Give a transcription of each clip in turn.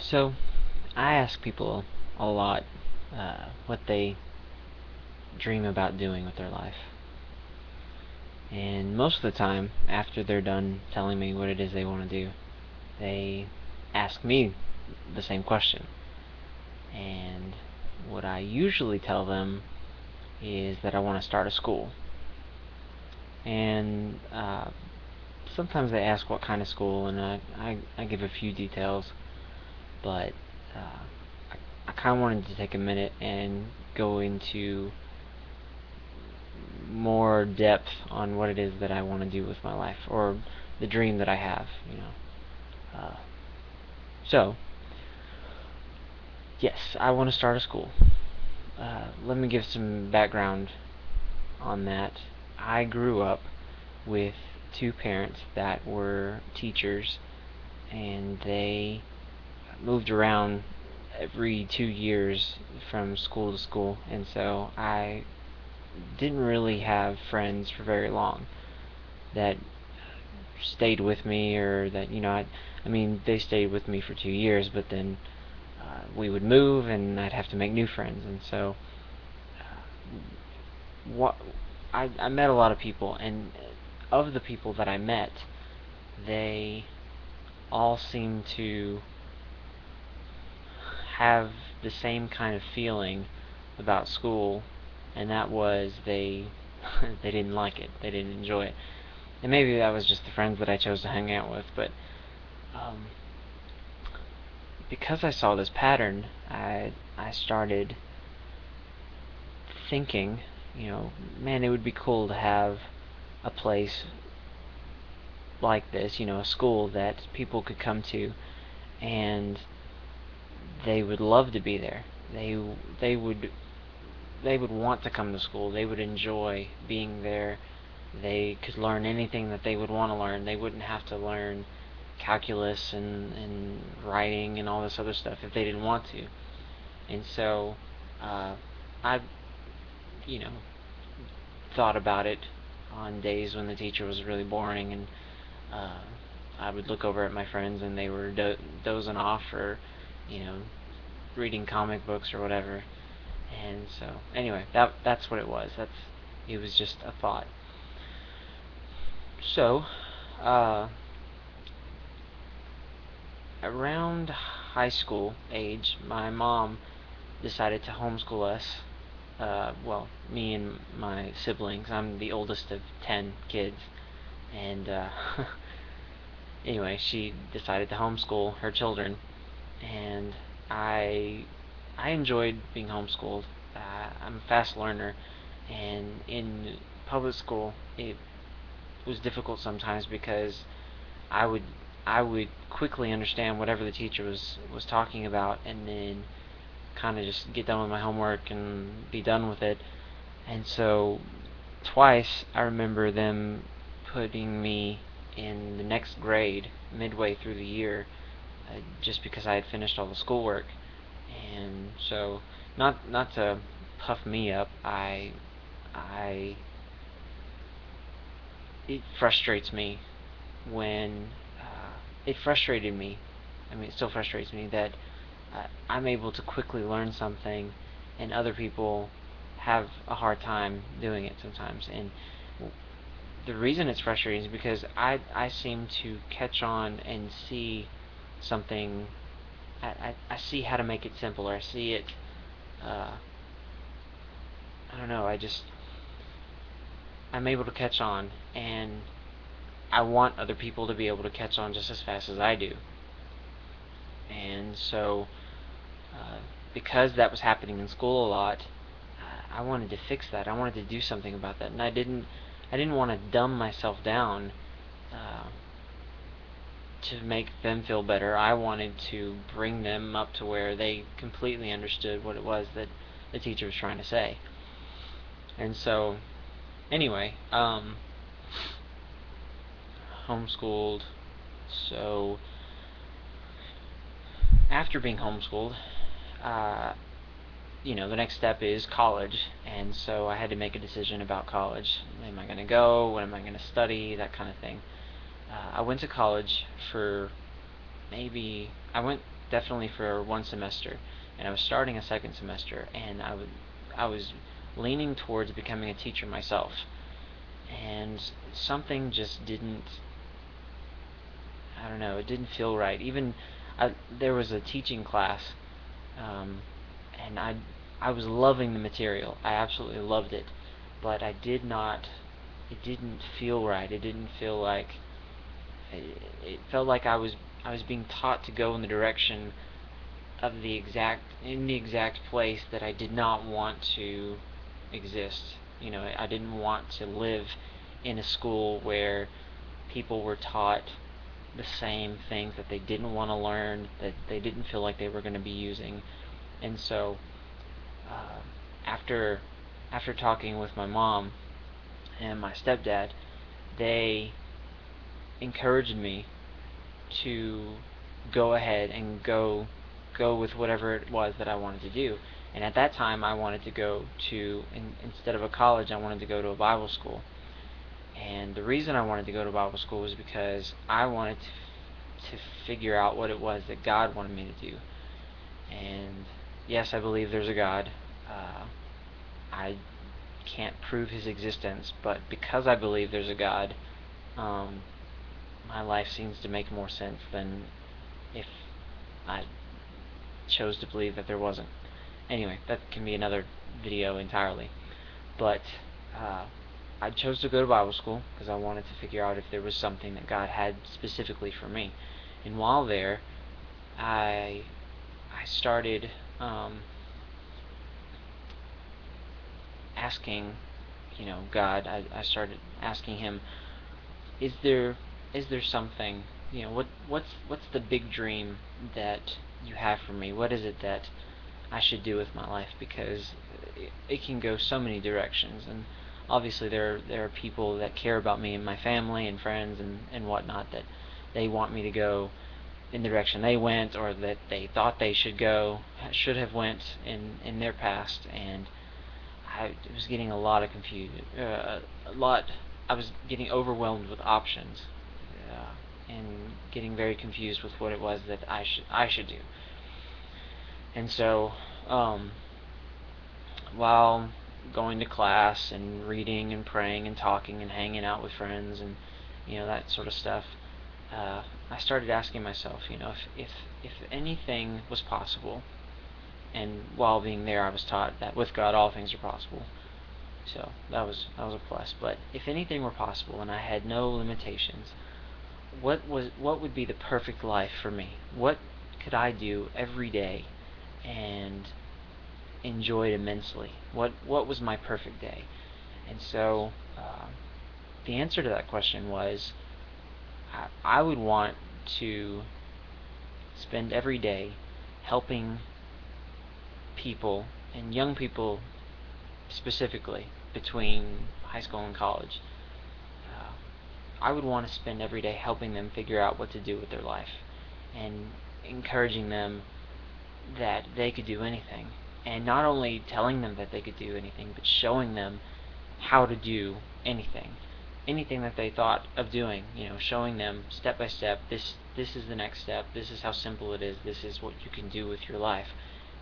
So, I ask people a lot what they dream about doing with their life. And most of the time, after they're done telling me what it is they want to do, they ask me the same question. And what I usually tell them is that I want to start a school. And sometimes they ask what kind of school, and I give a few details, but I kind of wanted to take a minute and go into more depth on what it is that I want to do with my life, or the dream that I have, So, yes, I want to start a school. Let me give some background on that. I grew up with two parents that were teachers, and they moved around every 2 years from school to school, and so I didn't really have friends for very long that stayed with me, or that I mean, they stayed with me for 2 years, but then we would move, and I'd have to make new friends, and so what I met a lot of people, and of the people that I met, they all seemed to have the same kind of feeling about school, and that was they didn't like it, they didn't enjoy it, and maybe that was just the friends that I chose to hang out with, but um, because I saw this pattern, I started thinking, man, it would be cool to have a place like this, a school that people could come to, and they would love to be there. They they would they would want to come to school. They would enjoy being there. They could learn anything that they would want to learn. They wouldn't have to learn calculus and writing and all this other stuff if they didn't want to. And so I, you know, thought about it on days when the teacher was really boring, and uh, I would look over at my friends and they were dozing off, or you know reading comic books or whatever. And so anyway, that's what it was. It was just a thought. So uh, around high school age, my mom decided to homeschool us. Well, me and my siblings. I'm the oldest of 10 kids, and anyway, she decided to homeschool her children, and I I enjoyed being homeschooled. I'm a fast learner, and in public school it was difficult sometimes because I would I would quickly understand whatever the teacher was talking about, and then kind of just get done with my homework and be done with it. And so twice I remember them putting me in the next grade midway through the year, just because I had finished all the schoolwork. And so, not to puff me up, I it frustrates me when it frustrated me. I mean, it still frustrates me that I'm able to quickly learn something, and other people have a hard time doing it sometimes. And the reason it's frustrating is because I seem to catch on and see something. I see how to make it simpler. I see it. Uh, I don't know. I'm able to catch on, and I want other people to be able to catch on just as fast as I do. And so, uh, because that was happening in school a lot, I wanted to fix that. I wanted to do something about that, and I didn't want to dumb myself down uh, to make them feel better. I wanted to bring them up to where they completely understood what it was that the teacher was trying to say. And so, anyway, homeschooled. So, after being homeschooled, uh, the next step is college, and so I had to make a decision about college. Am I going to go? What am I going to study? That kind of thing. I went to college for maybe I went definitely for one semester, and I was starting a second semester, and I was leaning towards becoming a teacher myself, and something just didn't, I don't know, it didn't feel right. Even there was a teaching class, um, and I was loving the material. I absolutely loved it, but I did not. It didn't feel right. It didn't feel like. It felt like I was being taught to go in the direction of the exact place that I did not want to exist. You know, I didn't want to live in a school where people were taught the same things that they didn't want to learn, that they didn't feel like they were going to be using. And so, uh, after talking with my mom and my stepdad, they encouraged me to go ahead and go with whatever it was that I wanted to do. And at that time, I wanted to go to, instead of a college, I wanted to go to a Bible school. And the reason I wanted to go to Bible school was because I wanted to figure out what it was that God wanted me to do. And yes, I believe there's a God. I can't prove his existence, but because I believe there's a God, my life seems to make more sense than if I chose to believe that there wasn't. Anyway, that can be another video entirely. But I chose to go to Bible school because I wanted to figure out if there was something that God had specifically for me. And while there, I started asking, God. I started asking him, is there something, what's the big dream that you have for me? What is it that I should do with my life? Because it can go so many directions, and obviously there are people that care about me and my family and friends and whatnot, that they want me to go in the direction they went, or that they thought they should have went in their past. And I was getting a lot of confusion, I was getting overwhelmed with options, and getting very confused with what it was that I should do. And so, while going to class and reading and praying and talking and hanging out with friends and that sort of stuff, I started asking myself, if anything was possible. And while being there, I was taught that with God all things are possible. So that was a plus. But if anything were possible and I had no limitations, what would be the perfect life for me? What could I do every day and enjoy it immensely? What was my perfect day? And so the answer to that question was, I would want to spend every day helping people, and young people specifically, between high school and college. I would want to spend every day helping them figure out what to do with their life, and encouraging them that they could do anything. And not only telling them that they could do anything, but showing them how to do anything. Anything that they thought of doing, showing them step by step, this is the next step, this is how simple it is, this is what you can do with your life.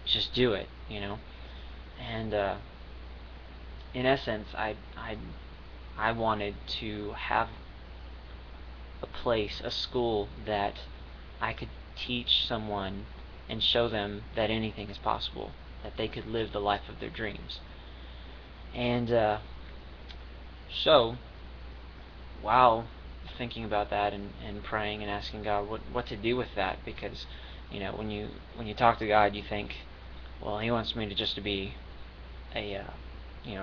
Just do it, And in essence, I wanted to have a place, a school, that I could teach someone and show them that anything is possible, that they could live the life of their dreams. And so, while thinking about that and praying and asking God what to do with that, because when you talk to God, you think, well, he wants me to be a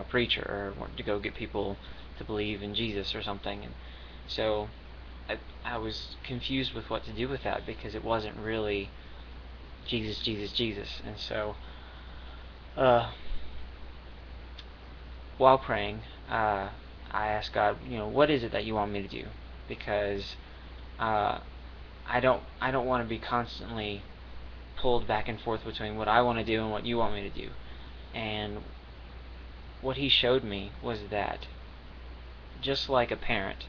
preacher, or want to go get people to believe in Jesus or something. And so I was confused with what to do with that, because it wasn't really Jesus, Jesus, Jesus. And so while praying, I asked God, what is it that you want me to do? Because I don't want to be constantly pulled back and forth between what I want to do and what you want me to do. And what he showed me was that, just like a parent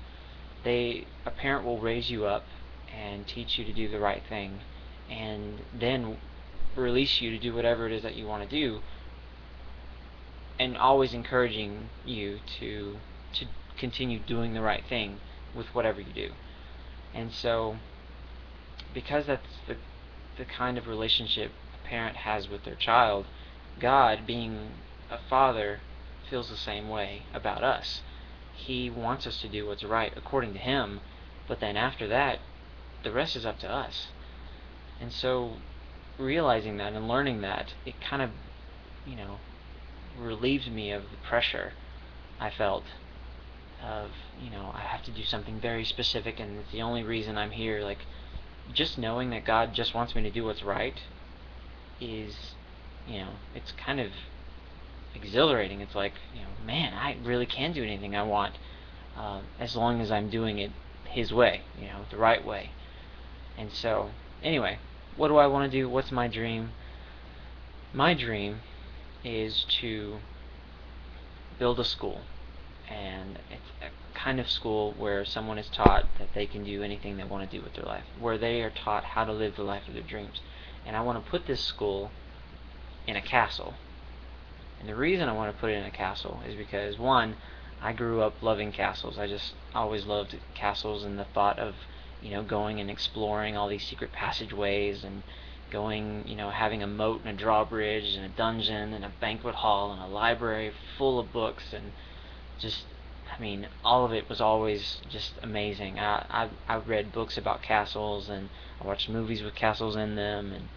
will raise you up and teach you to do the right thing, and then release you to do whatever it is that you want to do, and always encouraging you to continue doing the right thing with whatever you do. And so, because that's the kind of relationship a parent has with their child, God, being a father, feels the same way about us. He wants us to do what's right according to Him, but then after that, the rest is up to us. And so, realizing that and learning that, it kind of, relieved me of the pressure I felt of, I have to do something very specific and it's the only reason I'm here. Like, just knowing that God just wants me to do what's right is, it's kind of exhilarating. It's like, man, I really can do anything I want, as long as I'm doing it His way, the right way. And so, anyway, what do I want to do? What's my dream? My dream is to build a school, and it's a kind of school where someone is taught that they can do anything they want to do with their life, where they are taught how to live the life of their dreams. And I want to put this school in a castle. And the reason I want to put it in a castle is because, one, I grew up loving castles. I just always loved castles and the thought of, going and exploring all these secret passageways and going, having a moat and a drawbridge and a dungeon and a banquet hall and a library full of books, and just, all of it was always just amazing. I read books about castles, and I watched movies with castles in them, and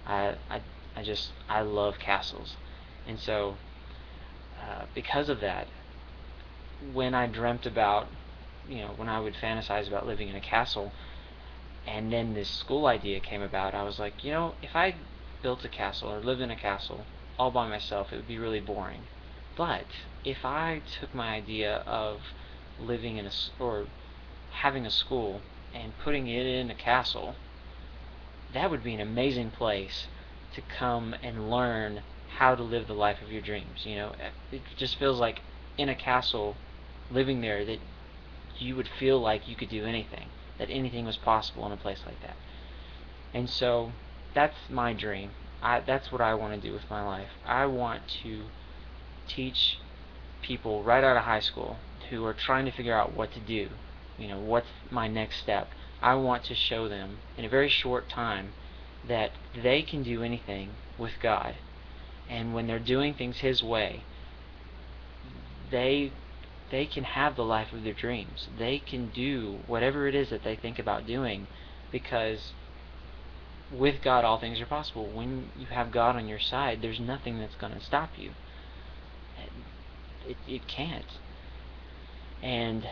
I love castles. And so, because of that, when I dreamt about, when I would fantasize about living in a castle, and then this school idea came about, I was like, if I built a castle or lived in a castle all by myself, it would be really boring. But if I took my idea of living in or having a school and putting it in a castle, that would be an amazing place to come and learn how to live the life of your dreams. It just feels like in a castle, living there, that you would feel like you could do anything, that anything was possible in a place like that. And so that's my dream. That's what I want to do with my life. I want to teach people right out of high school who are trying to figure out what to do, what's my next step. I want to show them in a very short time that they can do anything with God. And when they're doing things His way, they can have the life of their dreams. They can do whatever it is that they think about doing, because with God all things are possible. When you have God on your side, there's nothing that's going to stop you. It can't. And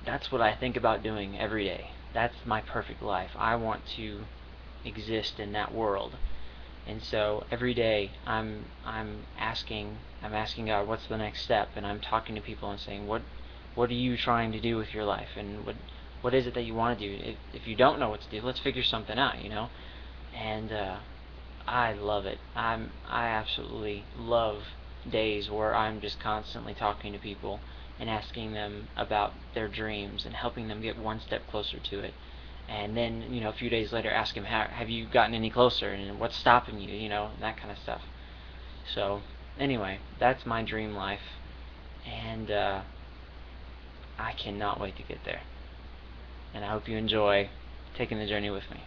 that's what I think about doing every day. That's my perfect life. I want to exist in that world. And so every day I'm asking God, what's the next step? And I'm talking to people and saying, what are you trying to do with your life? And what is it that you want to do? If you don't know what to do, let's figure something out, And I love it. I absolutely love days where I'm just constantly talking to people and asking them about their dreams and helping them get one step closer to it. And then, a few days later ask them, have you gotten any closer, and what's stopping you, that kind of stuff. So, anyway, that's my dream life, and I cannot wait to get there. And I hope you enjoy taking the journey with me.